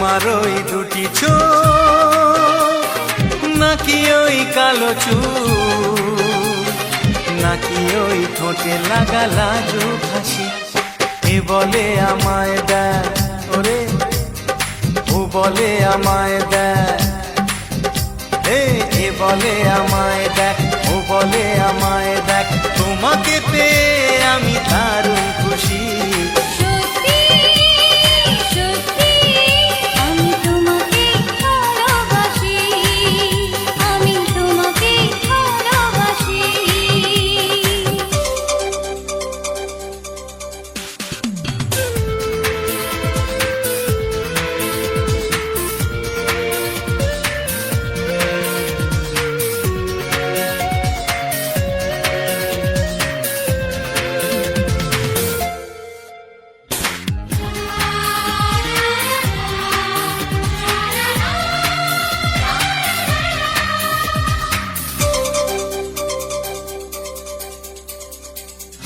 তোমার ওই দুটি চোখ নাকি ওই কালো চুল, নাকি ওই ঠোঁটে লাগা লাজুক হাসি। এ বলে আমায় দেয় ওরে, ও বলে আমায় দেয়, এ বলে আমায় দেখ, ও বলে আমায় দেখ, তোমাকে পেয়ে আমি দারুণ খুশি।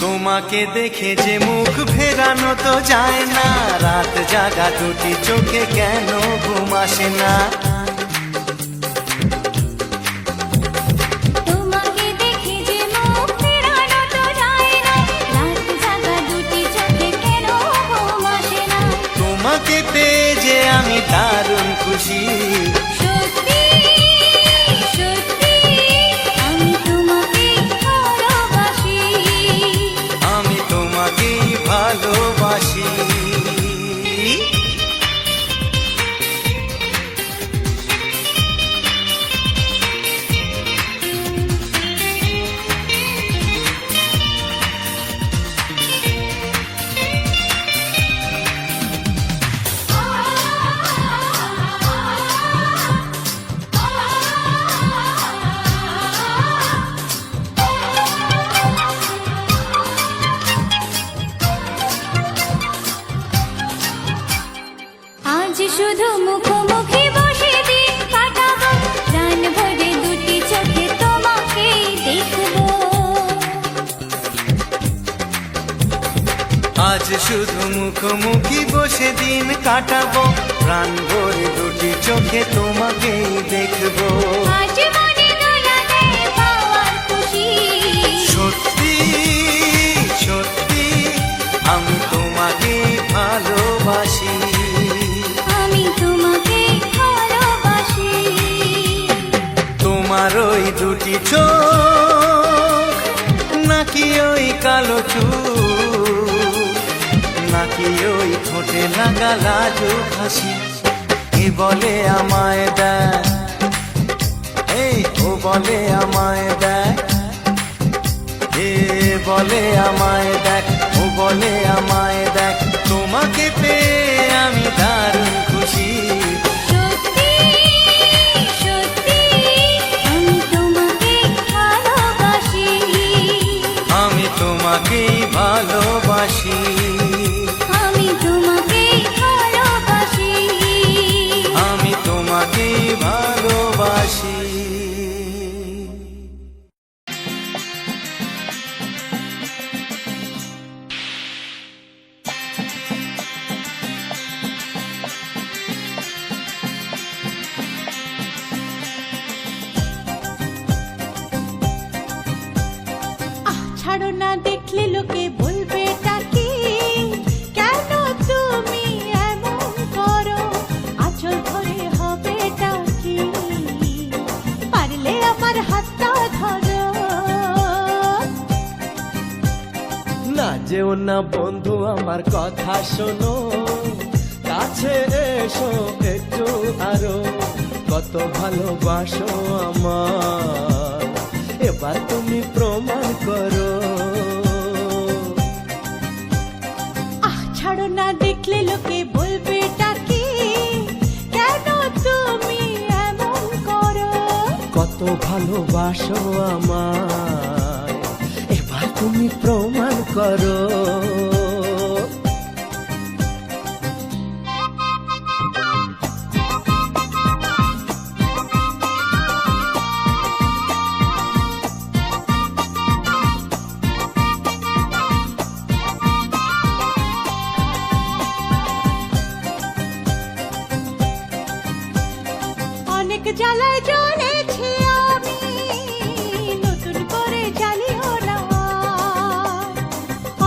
তোমাকে দেখে যে মুখ ফেরানো তো যায় না, রাত জাগা দুটি চোখে কেন ঘুম আসে না। তোমাকে দেখে যে মুখ ফেরানো তো যায় না, রাত জাগা দুটি চোখে কেন ঘুম আসে না। তোমাকে পেয়ে যে আমি দারুণ খুশি। ভালোবাসি শুধু মুখোমুখি বসে দিন কাটাবো, প্রাণ ভরে দুটি চোখে তোমাকে দেখবো। আজ শুধু মুখোমুখি বসে দিন কাটাবো, প্রাণ ভরে দুটি চোখে তোমাকেই দেখবো। আজ মনে দোলা দেয় পাওয়ার খুশি, সত্যি সত্যি আমি তোমাকে ভালোবাসি। তোমার ওই দুটি চোখ নাকি ওই কালো চুল, নাকি ওই ঠোঁটে লাগা লাজুক হাসি। এ বলে আমায় দেয়, ও বলে আমায় দেয়, এ বলে আমায় দেখ, ও বলে আমায় দেখ, তোমাকে পেয়ে আমি দারুণ খুশি। তোমাকেই ভালোবাসি, আমি তোমাকেই ভালোবাসি, আমি তোমাকেই ভালোবাসি। ছাড়ো না, দেখলে লোকে বলবে টাকি, কেন তুমি এমন করো, আঁচল ধরে হবে টাকি, পারলে আমার হাতটা ধরো। না যেও না বন্ধু আমার কথা শোনো, কাছে এসো একটু আরো, কত ভালোবাসো আমার, এবার তুমি প্রমাণ করো। ছাড়ো না, দেখলে লোকে বলবে টাকি, কেন তুমি এমন করো, কত ভালোবাসো আমার, এবার তুমি প্রমাণ করো। অনেক জ্বালায় জ্বলেছি আমি, নতুন করে জ্বালিও না।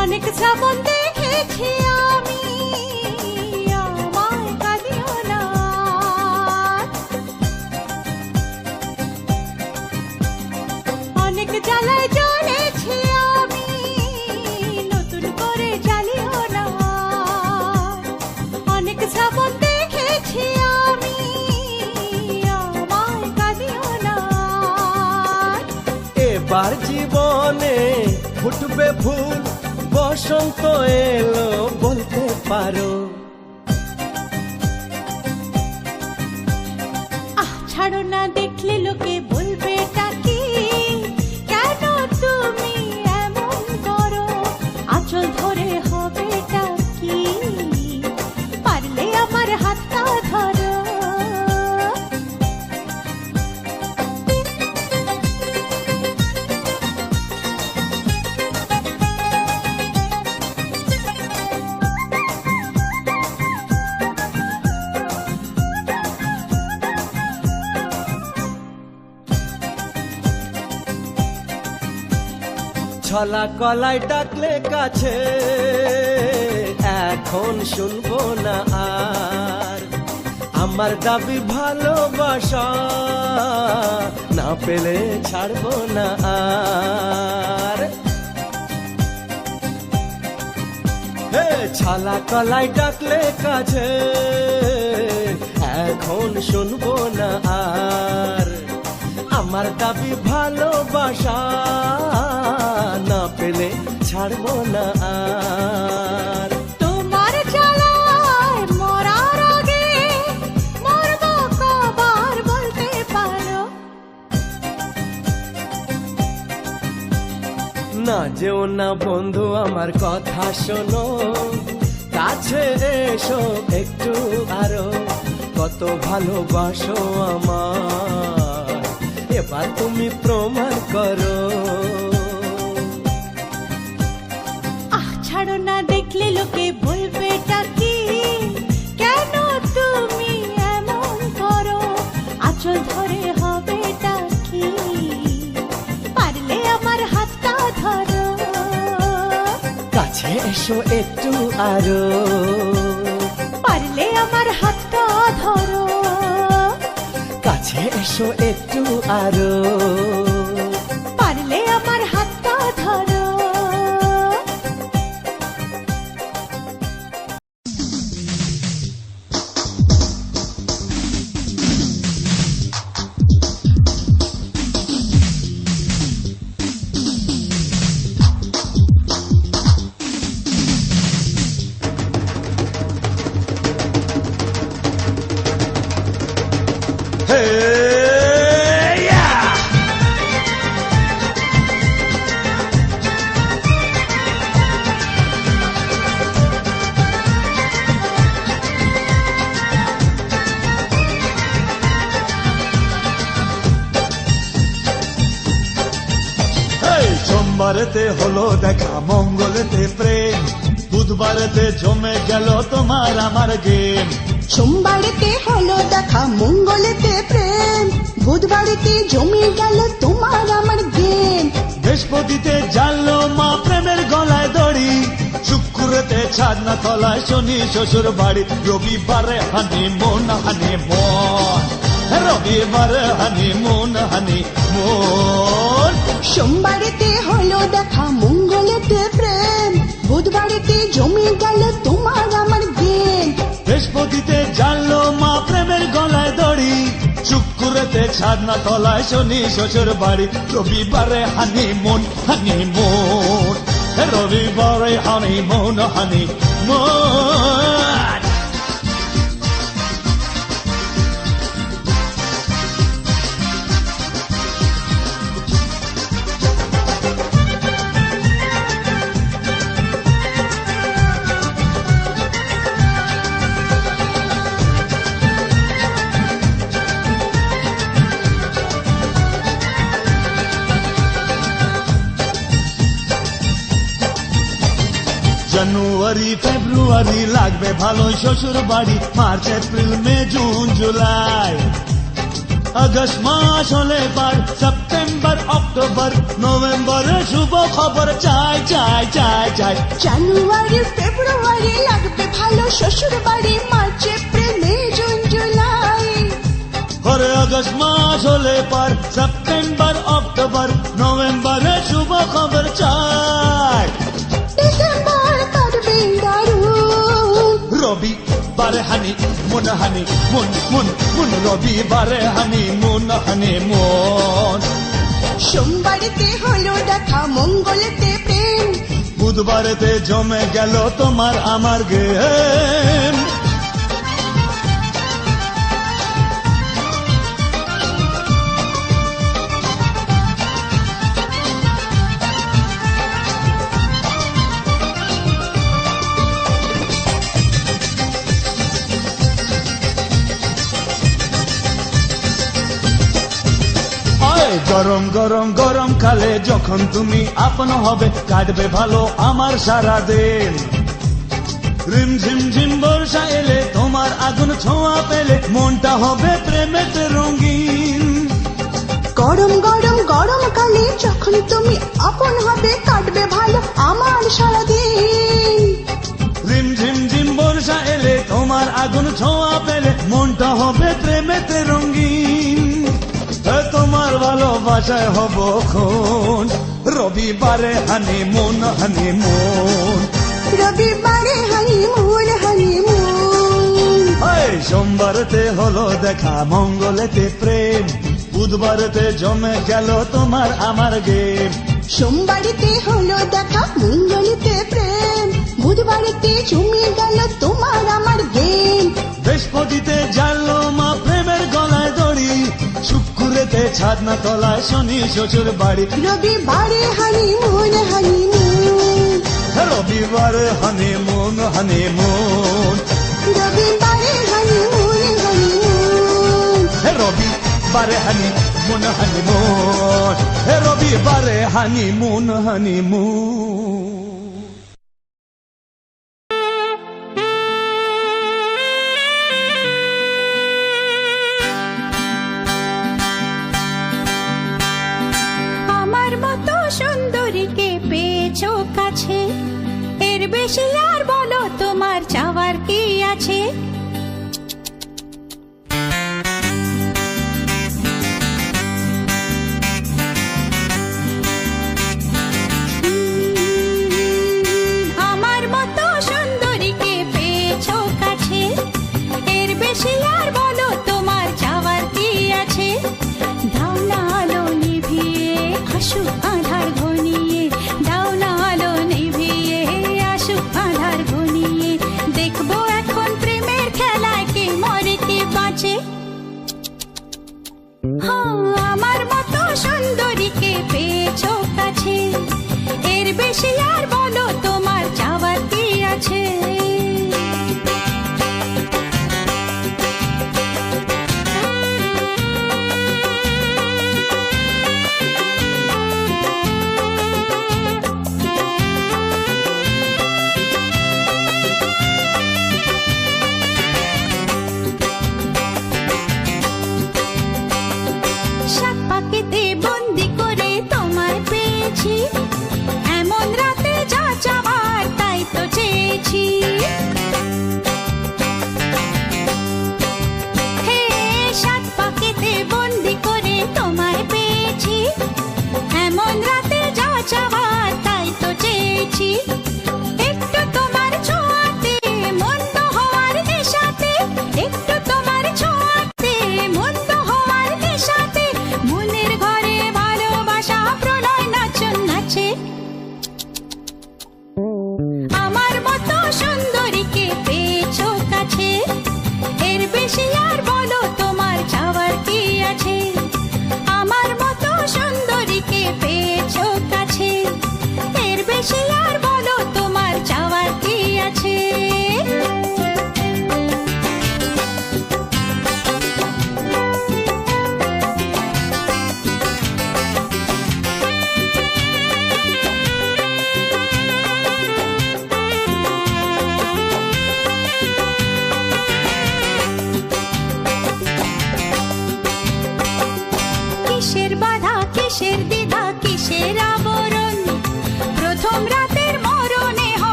অনেক শ্রাবণ দেখেছি আমি, আমায় কাঁদিও না। অনেক জ্বালায় জ্বলেছি আমি, নতুন করে জ্বালিও না। অনেক শ্রাবণ দেখেছি আমি, আমায় কাঁদিও না। এবার জীবনে ফুটবে ফুল, বসন্ত এলো বলতে পারো। ছাড়ো না, দেখলে লোকে বলবে এটা কি, কেন তুমি এমন করো? আঁচল ধরে হবে এটা কি, পারলে আমার হাতটা ধরো। ছলা কলাই ডাকলে কাছে, এখন শুনবো না আর। আমার দাবি ভালোবাসা, না পেলে ছাড়বো না আর। হে ছলা কলাই ডাকলে কাছে, এখন শুনবো না আর। আমার দাবি ভালোবাসা, না পেলে ছাড়বো না আর। তোমার জ্বালায় মরার আগে মরবো কবার বলতে পারো? না যেও না বন্ধু, আমার কথা শোনো, কাছে এসো একটু আরো। কত ভালোবাসো আমার, এবার তুমি প্রমাণ করো। ছাড়ো না, দেখলে লোকে বলবে এটা কি, কেন তুমি এমন করো? আঁচল ধরে হবে এটা কি, পারলে আমার হাতটা ধরো। কাছে এসো একটু আরো, পারলে আমার হাতটা ধরো। কাছে এসো একটু আরো, পারলে আমার হাতটা ধরো। সোমবারেতে হলো দেখা, মঙ্গলেতে প্রেম, বুধবারেতে জমে গেল তোমার আমার গেম। সোমবারেতে হলো দেখা, মঙ্গলেতে প্রেম, বুধবারেতে জমে গেল তোমার আমার গেম। বৃহস্পতিতে জানলো মা প্রেমের গলায় দড়ি, শুক্রতে ছাদ না তলায় শনি শ্বশুর বাড়ি, রবিবারে হানিমুন হানিমুন, রবিবারে হানিমুন হানিমুন। সোমবারেতে হলো দেখা, মঙ্গলেতে প্রেম, বুধবারেতে জমে গেল তোমার আমার গেম। বৃহস্পতিতে জানলো মা প্রেমের গলায় দড়ি, শুক্রতে ছাদ না তলায় শনি শ্বশুর বাড়ি, রবিবারে হানিমুন হানিমুন, রবিবারে হানিমুন হানিমুন। জানুয়ারি ফেব্রুয়ারি লাগবে ভালো শ্বশুর বাড়ি, March April May June July, August মাস হলে পার সেপ্টেম্বর অক্টোবর নভেম্বরে শুভ খবর চাই চাই চাই চাই জানুয়ারি ফেব্রুয়ারি লাগবে ভালো শ্বশুর বাড়ি March April May June July ওরে আগস্ট মাস হলে পার সেপ্টেম্বর অক্টোবর নভেম্বরে শুভ খবর চাই ডিসেম্বর কাটবে দারুণ রবিবারে হানি মুন রবিবারে হানি মুন সোমবারেতে হলো দেখা মঙ্গলেতে প্রেম বুধবারেতে জমে গেল তোমার আমার গেম গরম গরম গরম কালে যখন তুমি আপন হবে কাটবে ভালো আমার সারা দিন রিম ঝিম ঝিম বর্ষা এলে তোমার আগুন ছোঁয়া পেলে মনটা হবে প্রেমেতে রঙিন গরম গরম গরম কালে যখন তুমি আপন হবে কাটবে ভালো আমার সারাদিন রিম ঝিম ঝিম বর্ষা এলে তোমার আগুন ছোঁয়া পেলে মনটা হবে প্রেমেতে রঙিন তোমার ভালোবাসায় হব খুন রবিবারে হানিমুন রবিবারে হানিমুন সোমবারতে হলো দেখা মঙ্গলেতে প্রেম বুধবারতে জমে গেল তোমার আমার গেম সোমবারেতে হলো দেখা মঙ্গলেতে প্রেম বুধবারেতে জমে গেল তোমার আমার গেম বৃহস্পতিতে জানলো মা প্রেমের গলায় দড়ি শুক্রেতে ছাদনা তলায় শনি শ্বশুর বাড়ি রবিবারে হানিমুন রবিবারে হানিমুন রবিবারে রবিবারে রবিবারে হানিমুন আমার মতো সুন্দরীকে পেয়েছো কাছে এর বেশি আর বলো তোমার চাওয়ার কি আছে আমার মতো সুন্দরীকে পেয়েছো কাছে এর বেশি আর বলো তোমার চাওয়ার কি আছে দাও না আলো নিভিয়ে আসুক আধার ঘনিয়ে দাও না আলো নিভিয়ে আসুক আধার ঘনিয়ে দেখবো এখন প্রেমের খেলায় কে মরে কে বাঁচে আমার মতো সুন্দরীকে পেয়েছো কাছে এর বেশি আর বলো তোমার চাওয়ার কি আছে সাত পাখিতে বন্দি করে তোমায় পেয়েছি এমন রাতে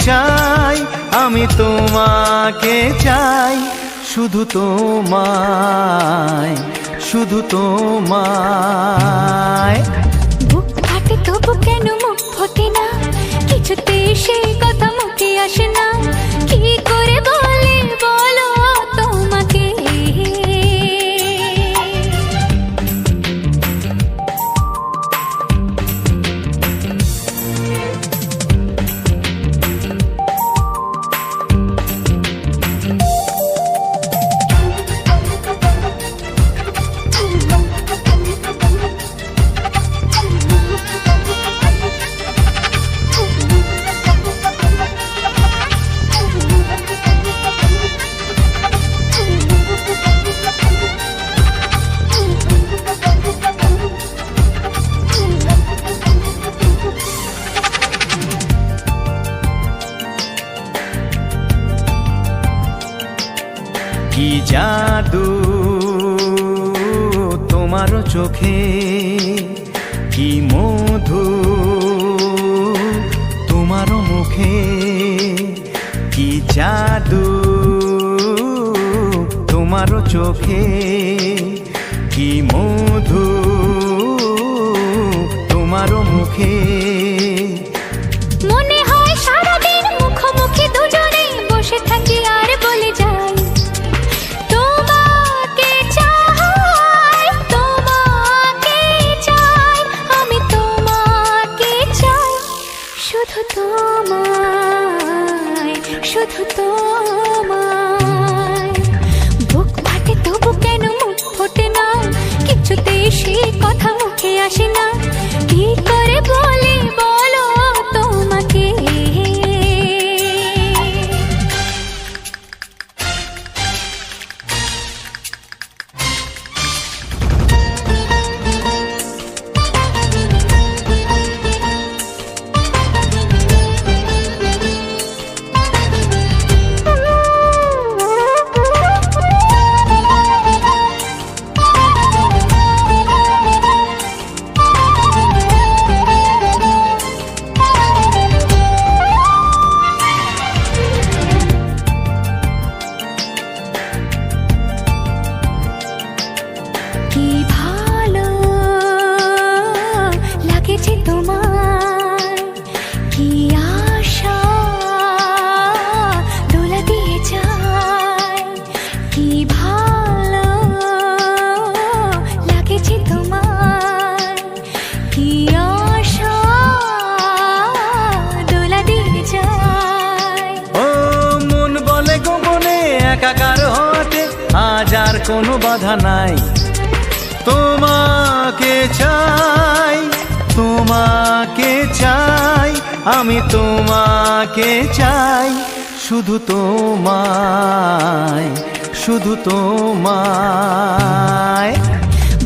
চাই, আমি তোমাকে চাই, শুধু তোমায়, শুধু তোমায়। বুক ফাটে তবু কেন মুখ ফোটে না, কিছুতে সেই কথা মুখে আসে না, কি করে বলে বলো তোমাকে। কি জাদু তোমার চোখে, কি মধু তোমার মুখে, কি জাদু তোমার চোখে, কি মধু তোমার মুখে। মনে হয় সারাদিন মুখোমুখি দুজনে বসে থাকি আর বলে যাই, তোমাকে চাই, তোমাকে চাই, আমি তোমাকে চাই, শুধু তোমায়, শুধু তোমায়। বুক ফাটে তবু কেন মুখ ফোটে না, কিছুতে সেই কথা মুখে আসে না, কি করে বলে বলো তোমাকে। কি ভালো লাগেছে তোমার, কি আশা দোলা দিয়ে যায়, কি ভালো লাগেছে তোমার, কি আশা দোলা দিয়ে যায়। ও মন বলে গোপনে একাকার হতে আজ আর কোনো বাধা নাই, তোমাকে চাই, তোমাকে চাই, আমি তোমাকে চাই, শুধু তোমায়, শুধু তোমায়।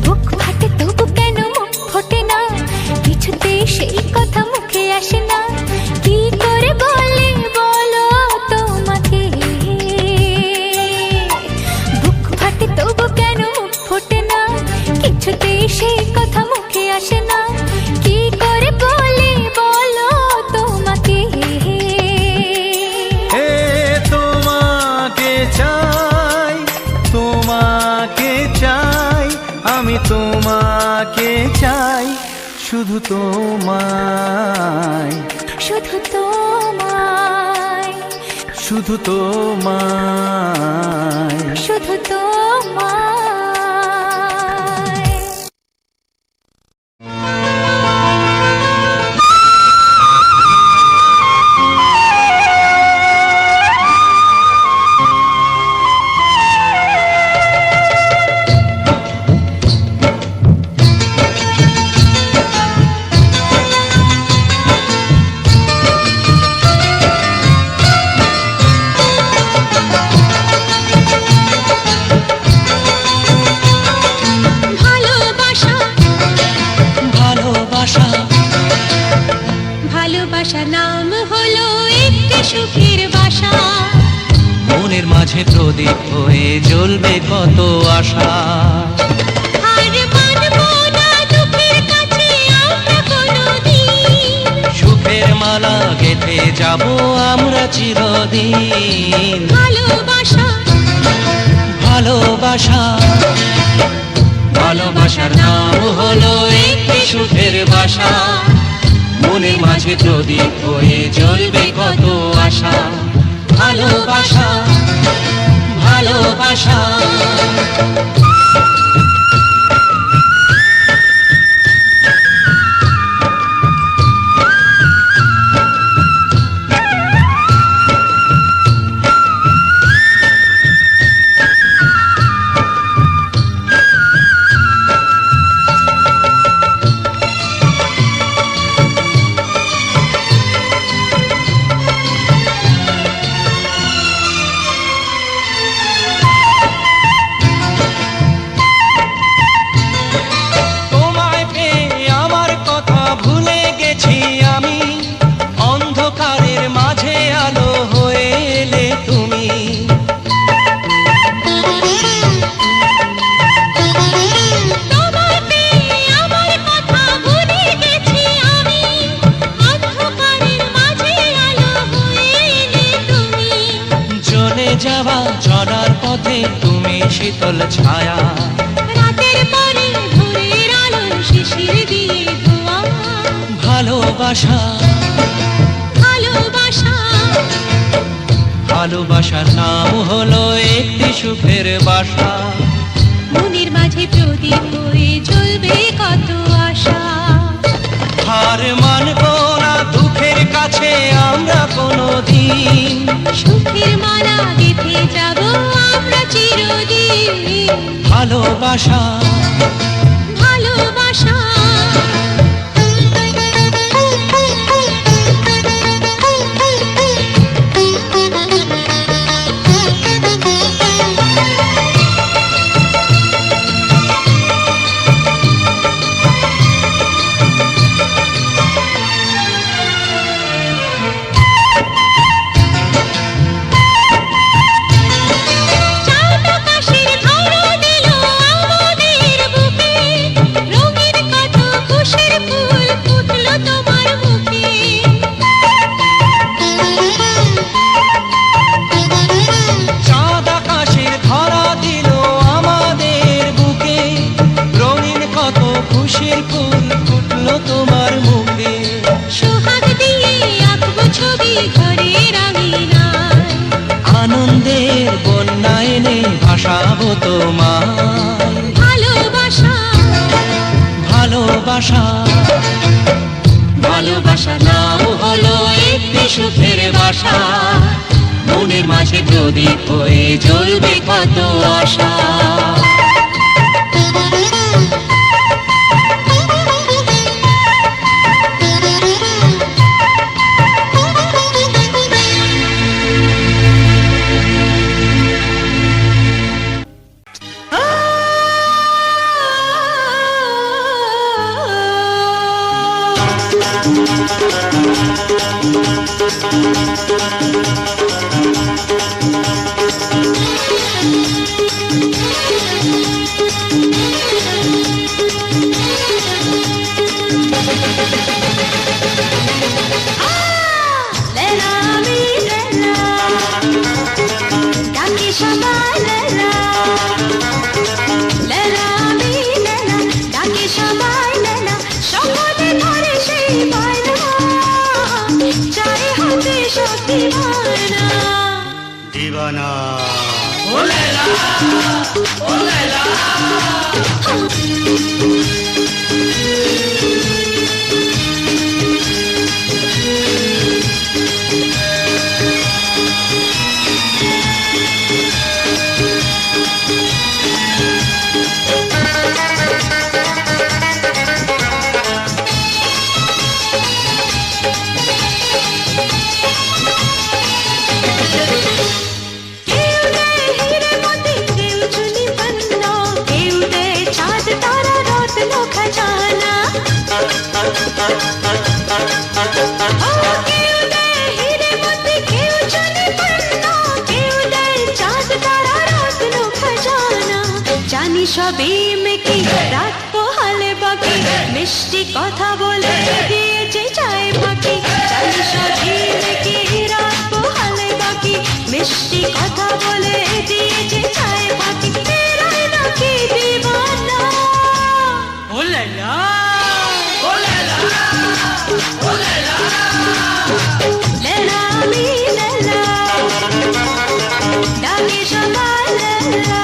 বুক ফাটে তবু কেন মুখ ফোটে না, কিছুতে সেই কথা মুখে আসে না, কি করে বলে বলো তোমাকে। বুক ফাটে তবু কেন মুখ ফোটে না, কিছুতে সেই কথা মুখে আসে না, কি করে বলে বলো তোমাকে। হে তোমাকে চাই, তোমাকে চাই, আমি তোমাকে চাই, শুধু তোমায়, শুধু তোমায়, শুধু তোমায়। শুধু তোমায়। ভালোবাসা নাম হলো একটি সুখের বাসা, মনের মাঝে প্রদীপ হয়ে জ্বলবে কত আশা। আর মানবো না দুঃখের কাছে আমরা কোনোদিন, সুখের মালা গেঁথে যাবো আমরা চিরদিন। ভালোবাসা ভালোবাসা ভালোবাসার নাম হলো একটি সুখের বাসা, মনের মাঝে প্রদীপ হয়ে জ্বলবে কত আশা। ভালোবাসা ভালোবাসা তোমায় পেয়ে আমার কথা ভুলে গেছি আমি, অন্ধকারের মাঝে আলো হয়ে এলে তুমি। তোমায় পেয়ে আমার কথা ভুলে গেছি আমি, অন্ধকারের মাঝে আলো হয়ে এলে তুমি। চলে যাওয়া চলার পথে তুমি শীতল ছায়া, রাতের পরে ভোরের আলো শিশির দিয়ে ধোয়া। ভালোবাসা ভালোবাসা ভালোবাসার নাম হলো একটি সুখের বাসা, মনের মাঝে প্রদীপ হয়ে জ্বলবে কত আশা। হার মানব না দুঃখের কাছে আমরা কোনোদিন, সুখের মালা গেঁথে যাব আমরা চিরদিন। ভালোবাসা ভালোবাসা চাঁদ আকাশের ধরা দিল আমাদের বুকে, রঙের কত খুশির ফুল ফুটলো তোমার মুখে। চাঁদ আকাশের ধরা দিল আমাদের বুকে, রঙিন কত খুশির ফুল ফুটলো তোমার মুখে। সোহাগ দিয়ে আঁকবো ছবি ঘরের আঙিনায়, আনন্দের বন্যা এনে ভাসাবো তোমায়। ভালোবাসা ভালোবাসা ভালোবাসার নাম হলো একটি সুখের বাসা, মনের মাঝে প্রদীপ হয়ে জ্বলবে কত আশা। লেলা আমি লেলা, ডাকি সবাই লেলা। লেলা আমি লেলা, ডাকি সবাই লেলা। সকলে ধরে সেই বায়না, চাই হাতে সত্যি বায়না। দিবানা কেউ দেয় হিরে মোতি, কেউ চুনি পন্না, কেউ দেয় চাঁদ তারা রত্ন খাজানা। ও কেউ দেয় হিরে মোতি, কেউ চুনি পন্না, কেউ দেয় চাঁদ তারা রত্ন খাজানা। জানি সবই মেকি রাত পোহালে বাকি, মিষ্টি কথা বলে দিয়েছে চায় ফাঁকি। জানি সবই মেকি রাত পোহালে লেলা আমি লেলা ডাকে সবাই লেলা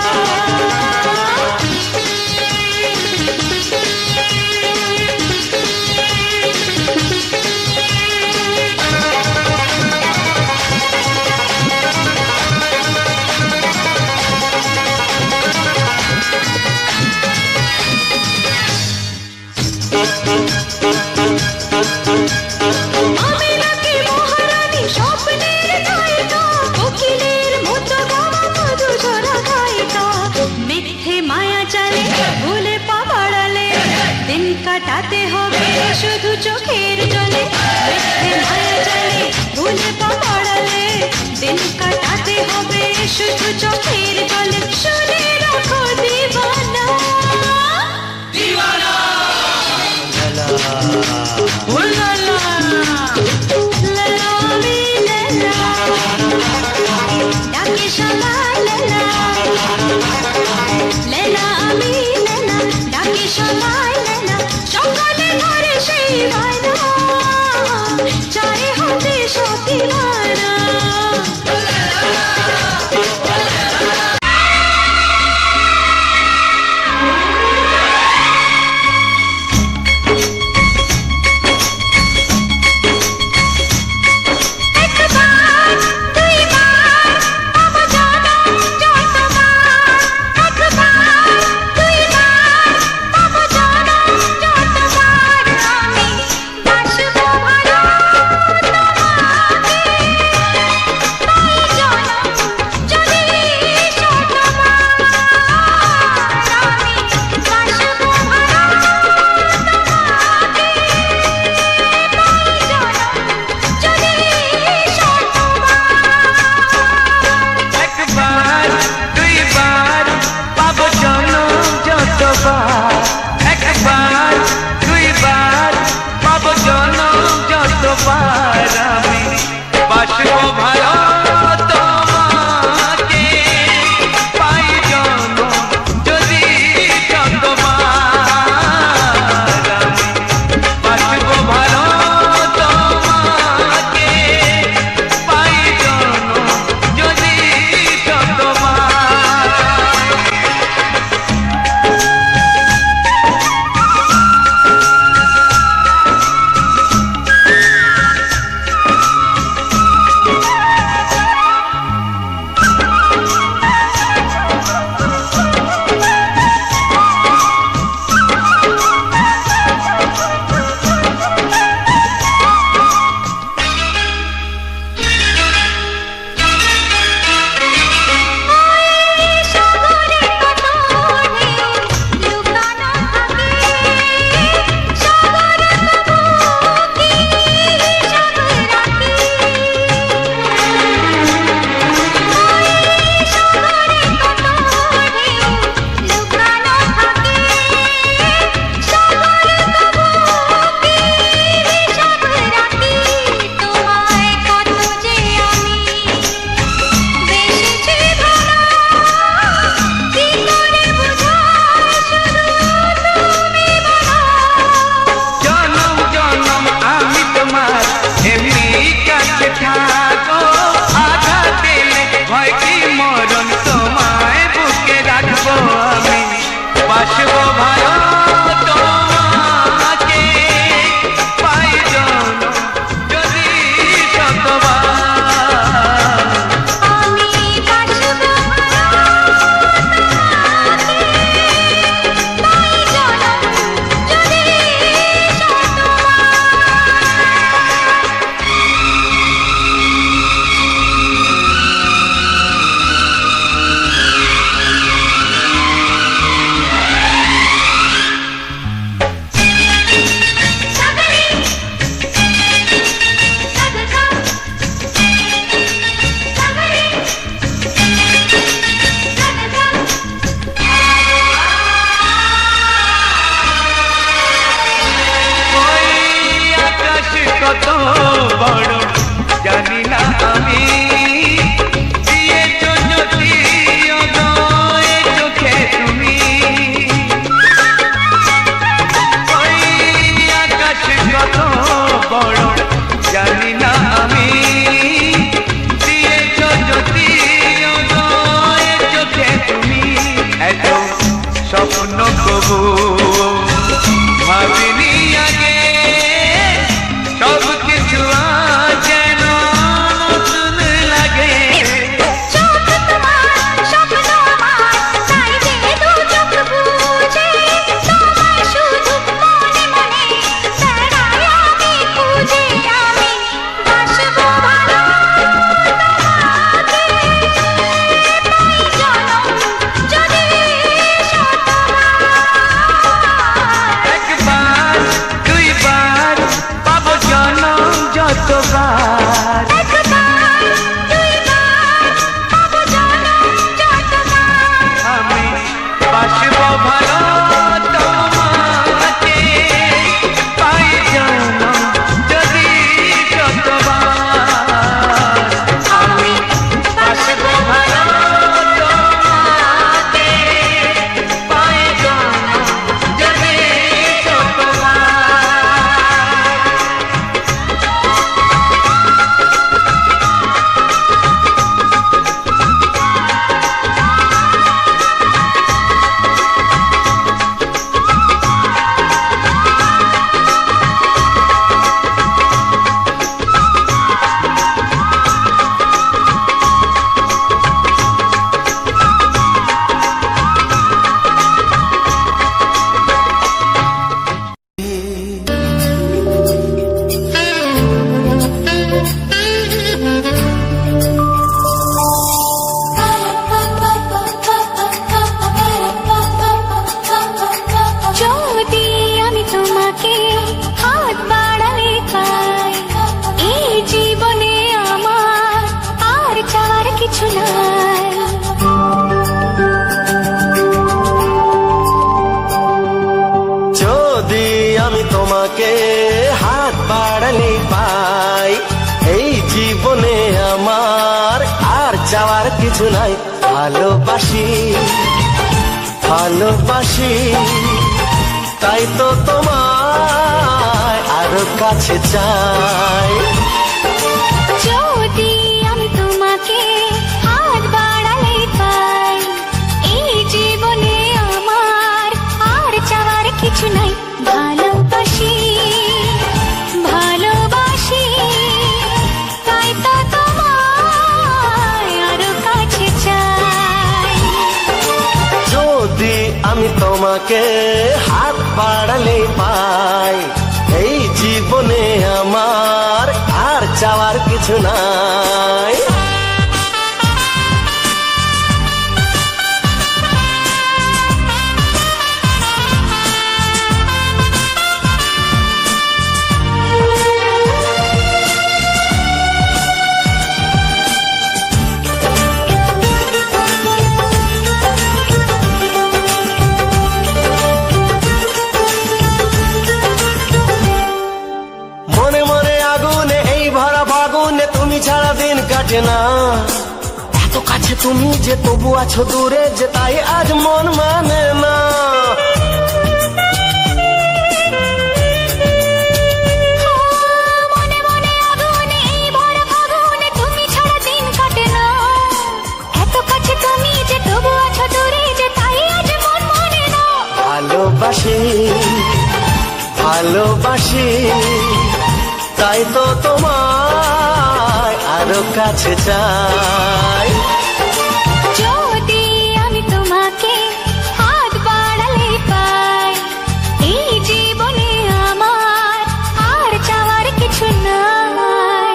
আমি নাকি মহারানী স্বপ্নের নায়িকা কোকিলের মতো গাওয়া মধু ঝরা গায়িকা মিথ্যে মায়া চালে ভুলে পা বাড়ালে দিন কাটাতে হবে শুধু চোখের জলে মিথ্যে মায়া চালে ভুলে পা বাড়ালে দিন কাটাতে হবে শুধু চোখের জলে শুনে রাখো দিওয়ানা লেলা আমি লেলা ডাকে সবাই লেলা লেলা আমি লেলা ডাকে সবাই লেলা সকালে ঘরে সেই বায়না চাই হতে সখী মানা একবার দুইবার বাবা জানো যতবার একবার দুইবার বাবা জানো যতবার আমি বাসবো ভালো তোমাকে তাই জানো যদি শতবার আমি বাসবো ভালো তোমাকে তাই জানো যদি একবার দুইবার পাবো জনম যতবার একবার দুইবার পাবো জনম যতবার আমি বাসবো ভালো তোমাকে পাই জনম যদি যতবার আমি বাসবো ভালো তোমাকে পাই জনম যদি যতবার সাগরে কত ঢেউ লুকানো থাকে সাগর কবু কি হিসাব রাখে সাগরে কত ঢেউ লুকানো থাকে সাগর কবু কি হিসাব রাখে তোমায় কত যে আমি বেশি ভালো কি করে বুঝাই শুধু তুমি বলো জনম জনম আমি তোমার এমনি কাছে থাকো আঘাত দিলে ভয় কি মরণ তোমায় বুকে রাখবো আমি বাসবো ভালো তোমাকে পাই জনম যদি শতবার আমি বাসবো ভালো তোমাকে তাই জানো যদি ওই আকাশ কত বড় জানি না আমি দিয়েছো যদি অদয় চোখে তুমি যদি আমি তোমাকে হাত বাড়ালে পাই, এই জীবনে আমার আর চাওয়ার কিছু নাই। ভালোবাসি ভালোবাসি, তাই তো তোমায় আরো কাছে চাই। যদি আমি তোমাকে হাত বাড়ালে পাই, এই জীবনে আমার আর চাওয়ার কিছু নাই। ভালোবাসি ভালোবাসি, তাই তো তোমায় আরো কাছে চাই। যদি আমি তোমাকে হাত বাড়ালে পাই, এই জীবনে আমার আর চাওয়ার কিছু নাই। মনে মনে আগুনে এই ভরা ফাগুনে তুমি ছাড়া দিন কাটে না। এত কাছে তুমি যে তবু আছো দূরে, যে তাই আজ মন মানে না। মনে মনে আগুনে এই ভরা ফাগুনে তুমি ছাড়া দিন কাটে না। এত কাছে তুমি যে তবু আছো দূরে, যে তাই আজ মন মানে না। ভালোবাসি ভালোবাসি, তাই তো তোমায় আরো কাছে চাই। যদি আমি তোমাকে হাত বাড়ালে পাই, এই জীবনে আমার আর চাওয়ার কিছু নাই।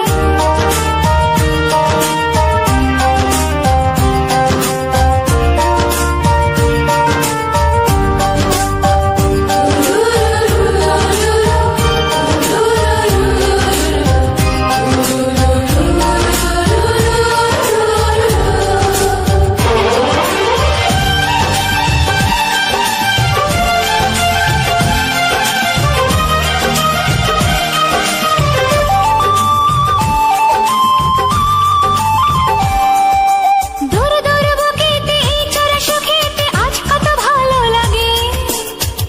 দূর দূর বুকেতে এই চোরা সুখেতে আজ কত ভালো লাগে।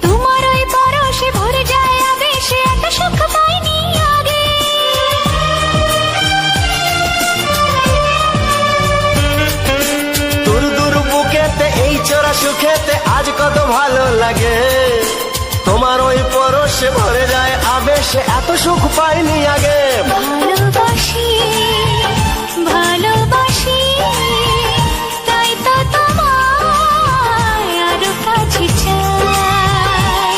তোমার ওই পরশে ভরে যায় আবেশে, এত সুখ পাইনি আগে। দূর দূর বুকেতে এই চোরা সুখেতে আজ কত ভালো লাগে। তোমার ওই পরশে ভরে যায় আবেশে, এত সুখ পাইনি আগে। ভালোবাসি ভালোবাসি, তাই তো তোমায় আরো কাছে চাই।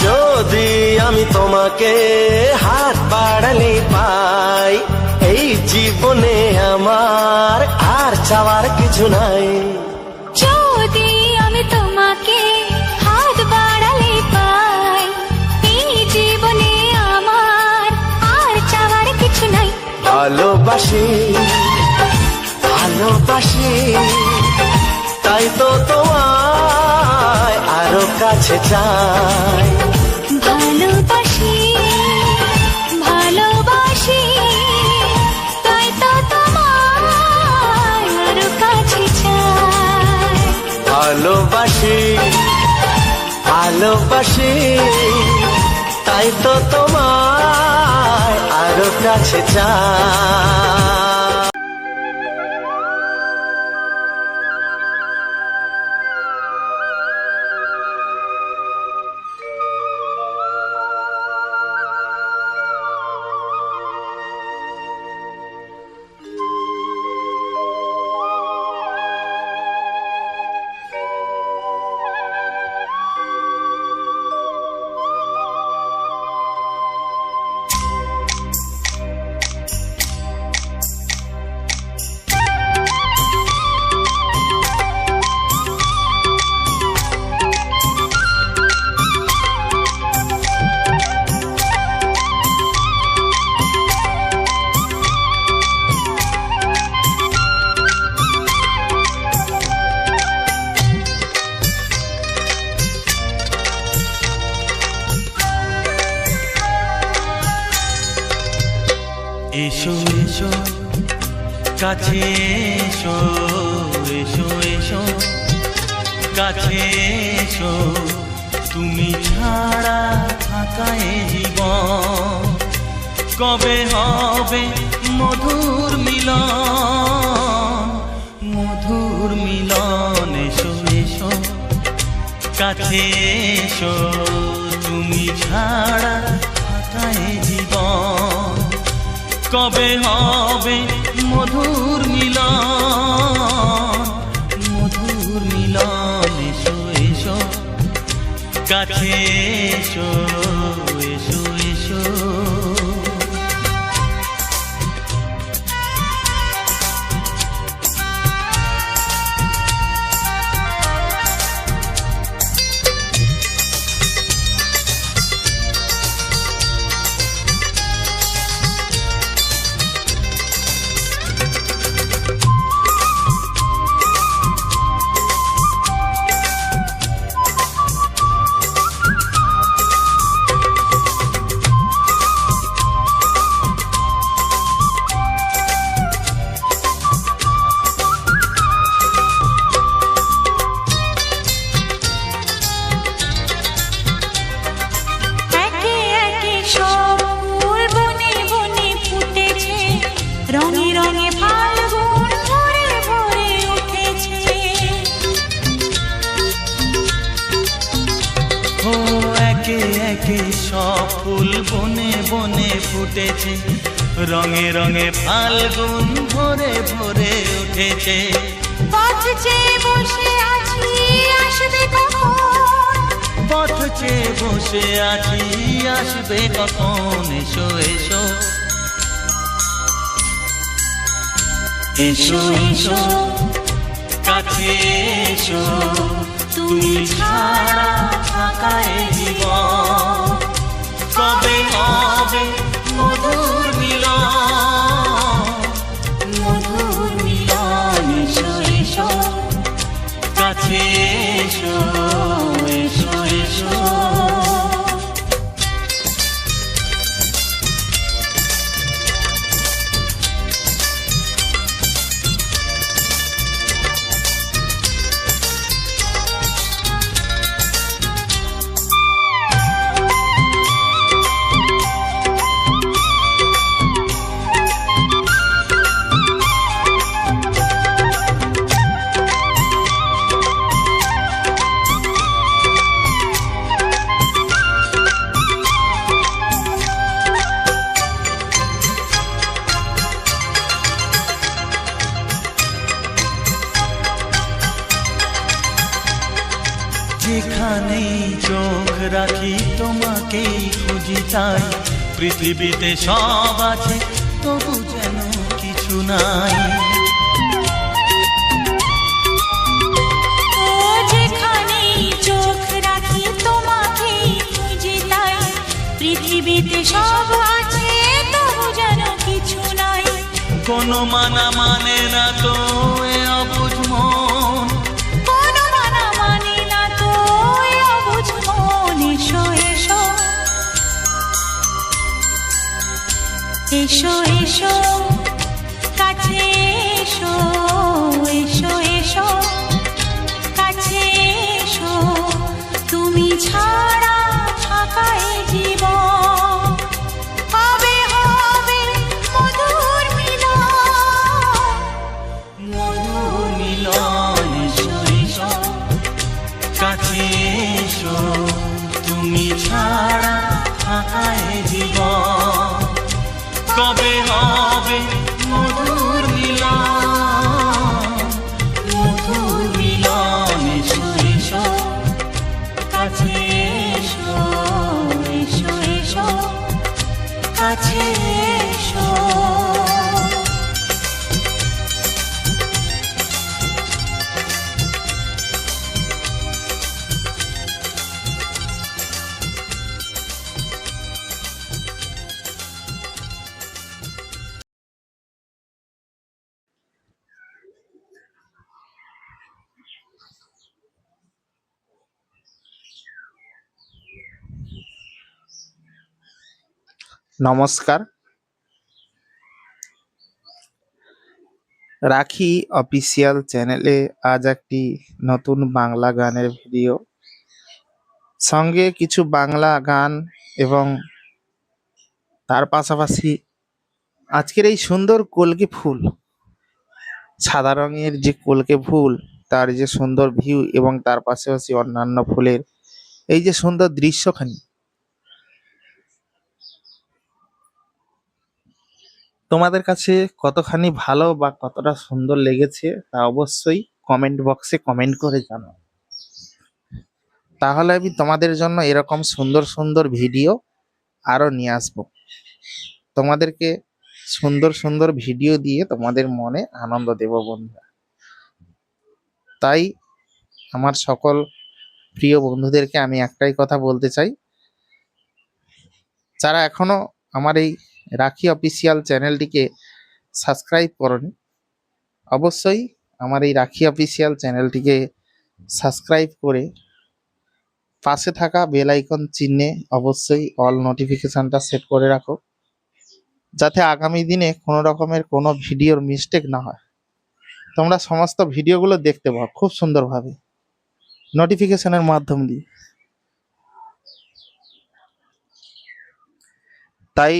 যদি আমি তোমাকে হাত বাড়ালে পাই, এই জীবনে আমার আর চাওয়ার কিছু নাই। যদি আমি তোমাকে হাত বাড়ালে পাই, এই জীবনে আমার আর চাওয়ার কিছু নাই। ভালোবাসি ভালোবাসি, তাই তো তোমায় আরো কাছে চাই। ভালোবাসি ভালোবাসি, তাই তো তোমায় আরো কাছে চাই। ভালোবাসি ভালোবাসি, তাই তো তোমায় আরো কাছে চাই। এসো এসো কাছে এসো, এসো এসো কাছে এসো, তুমি ছাড়া থাকা এ জীবন কবে হবে মধুর মিলন, মধুর মিলন। এসো এসো কাছে এসো, তুমি ছাড়া থাকা এ জীবন কবে হবে মধুর মিলন, মধুর মিলন। এসো এসো কাছে এসো, এসো এসো। একে একে সব ফুল বনে বনে ফুটেছে, রঙে রঙে ফাল্গুন ভরে ভরে উঠেছে। ও একে একে সব ফুল বনে বনে ফুটেছে, রঙে রঙে ফাল্গুন ভরে ভরে উঠেছে। পথ চেয়ে বসে আছি আসবে কখন, পথ চেয়ে বসে আছি আসবে কখন। এসো এসো এসো এসো কাছে এসো, তুমি ছাড়া থাকা এ জীবন কবে হবে মধুর মিলন, মধুর মিলন। এসো এসো কাছে এসো, এসো এসো। যেখানেই চোখ রাখি তোমাকেই খুঁজি তাই, পৃথিবীতে সব আছে তবু যেন কিছু নাই। ও যেখানেই চোখ রাখি তোমাকেই খুঁজি তাই, পৃথিবীতে সব আছে তবু যেন কিছু নাই। কোনো মানা মানে না তো এ অবুঝ মন, কোনো মানা মানে না তো এ অবুঝ মন। এসো এসো এসো এসো কাছে এসো, এসো এসো কাছে এসো, তুমি ছাড়া থাকা এ জীবন কবে হবে মধুর মিলন, মধুর মিলন। এসো এসো কাছে এসো, তুমি ছাড়া থাকা এ জীবন কবে হবে মধুর মিলন, মধুর মিলন। এসো এসো কাছে এসো, এসো এসো কাছে এসো। নমস্কার, রাখি অফিসিয়াল চ্যানেলে আজ একটি নতুন বাংলা গানের ভিডিও, সঙ্গে কিছু বাংলা গান এবং তার পাশাপাশি আজকের এই সুন্দর কলকে ফুল, সাদা রঙের যে কলকে ফুল, তার যে সুন্দর ভিউ এবং তার পাশাপাশি অন্যান্য ফুলের এই যে সুন্দর দৃশ্যখানি তোমাদের কাছে কতখানি ভালো বা কতটা সুন্দর লেগেছে তা অবশ্যই কমেন্ট বক্সে কমেন্ট করে জানাও। তাহলে আমি তোমাদের জন্য এরকম সুন্দর সুন্দর ভিডিও আরো নিয়ে আসবো, তোমাদেরকে সুন্দর সুন্দর ভিডিও দিয়ে তোমাদের মনে আনন্দ দেব বন্ধুরা। তাই আমার সকল প্রিয় বন্ধুদেরকে আমি একটাই কথা বলতে চাই, যারা এখনো আমার এই রাখি অফিসিয়াল চ্যানেলটিকে সাবস্ক্রাইব করনি, অবশ্যই আমার এই রাখি অফিসিয়াল চ্যানেলটিকে সাবস্ক্রাইব করে পাশে থাকা বেল আইকন চিহ্নে অবশ্যই অল নোটিফিকেশনটা সেট করে রাখো, যাতে আগামী দিনে কোনো রকমের কোনো ভিডিওর মিস্টেক না হয়, তোমরা সমস্ত ভিডিওগুলো দেখতে পাও খুব সুন্দরভাবে নোটিফিকেশনের মাধ্যম দিয়ে। তাই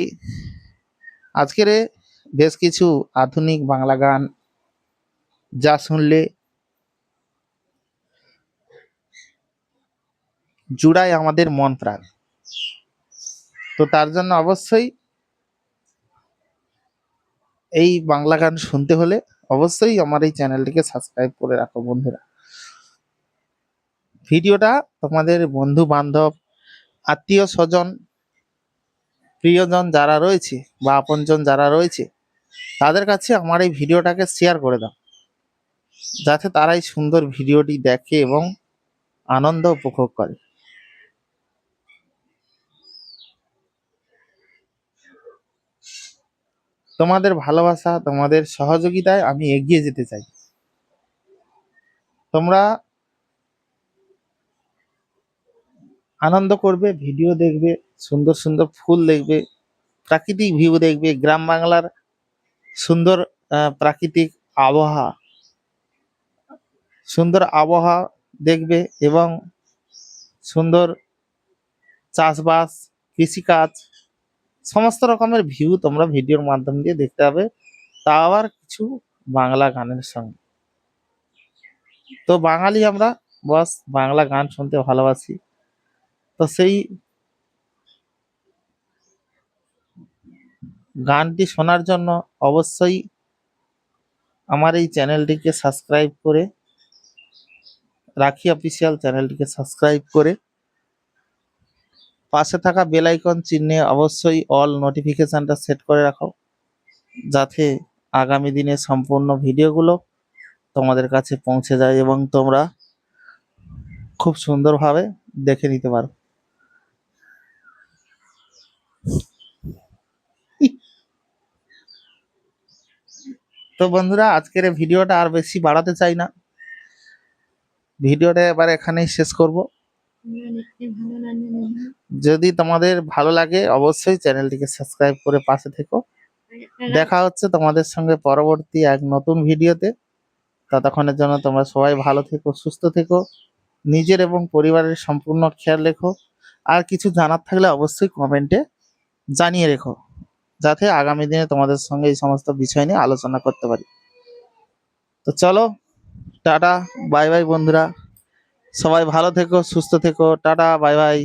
আজকের বেশ কিছু আধুনিক বাংলা গান যা শুনলে জুড়ায় আমাদের মন প্রাণ, তো তার জন্য অবশ্যই এই বাংলা গান শুনতে হলে অবশ্যই আমার এই চ্যানেলটিকে সাবস্ক্রাইব করে রাখো বন্ধুরা। ভিডিওটা তোমাদের বন্ধু বান্ধব, আত্মীয় স্বজন, প্রিয়জন যারা রয়েছে বা আপনজন যারা রয়েছে তাদের কাছে আমার এই ভিডিওটাকে শেয়ার করে দাও, যাতে তারা এই সুন্দর ভিডিওটি দেখে এবং আনন্দ উপভোগ করে। তোমাদের ভালোবাসা, তোমাদের সহযোগিতায় আমি এগিয়ে যেতে চাই। তোমরা আনন্দ করবে, ভিডিও দেখবে, সুন্দর সুন্দর ফুল দেখবে, প্রাকৃতিক ভিউ দেখবে, গ্রাম বাংলার সুন্দর প্রাকৃতিক আবহাওয়া, সুন্দর আবহাওয়া দেখবে এবং সুন্দর চাষবাস, কৃষিকাজ, সমস্ত রকমের ভিউ তোমরা ভিডিওর মাধ্যম দিয়ে দেখতে পাবে, তা আবার কিছু বাংলা গানের সঙ্গে। তো বাঙালি আমরা, বস বাংলা গান শুনতে ভালোবাসি, তো সেই গানটি শোনার জন্য অবশ্যই আমার এই চ্যানেলটিকে সাবস্ক্রাইব করে, রাখি অফিসিয়াল চ্যানেলটিকে সাবস্ক্রাইব করে পাশে থাকা বেল আইকন চিহ্নে অবশ্যই অল নোটিফিকেশনটা সেট করে রাখো, যাতে আগামী দিনে সম্পূর্ণ ভিডিওগুলো তোমাদের কাছে পৌঁছে যায় এবং তোমরা খুব সুন্দরভাবে দেখে নিতে পারো। তো বন্ধুরা, আজকের এই ভিডিওটা আর বেশি বাড়াতে চাই না, ভিডিওটা এবার এখানেই শেষ করব। যদি তোমাদের ভালো লাগে অবশ্যই চ্যানেলটিকে সাবস্ক্রাইব করে পাশে থেকো। দেখা হচ্ছে তোমাদের সঙ্গে পরবর্তী এক নতুন ভিডিওতে। ততক্ষণের জন্য তোমরা সবাই ভালো থেকো, সুস্থ থেকো, নিজের এবং পরিবারের সম্পূর্ণ খেয়াল রেখো। আর কিছু জানার থাকলে অবশ্যই কমেন্টে জানিয়ে রেখো, যাতে আগামী দিনে তোমাদের সঙ্গে এই সমস্ত বিষয় নিয়ে আলোচনা করতে পারি। তো চলো, টাটা, বাই বাই বন্ধুরা, সবাই ভালো থেকো, সুস্থ থেকো, টাটা, বাই বাই।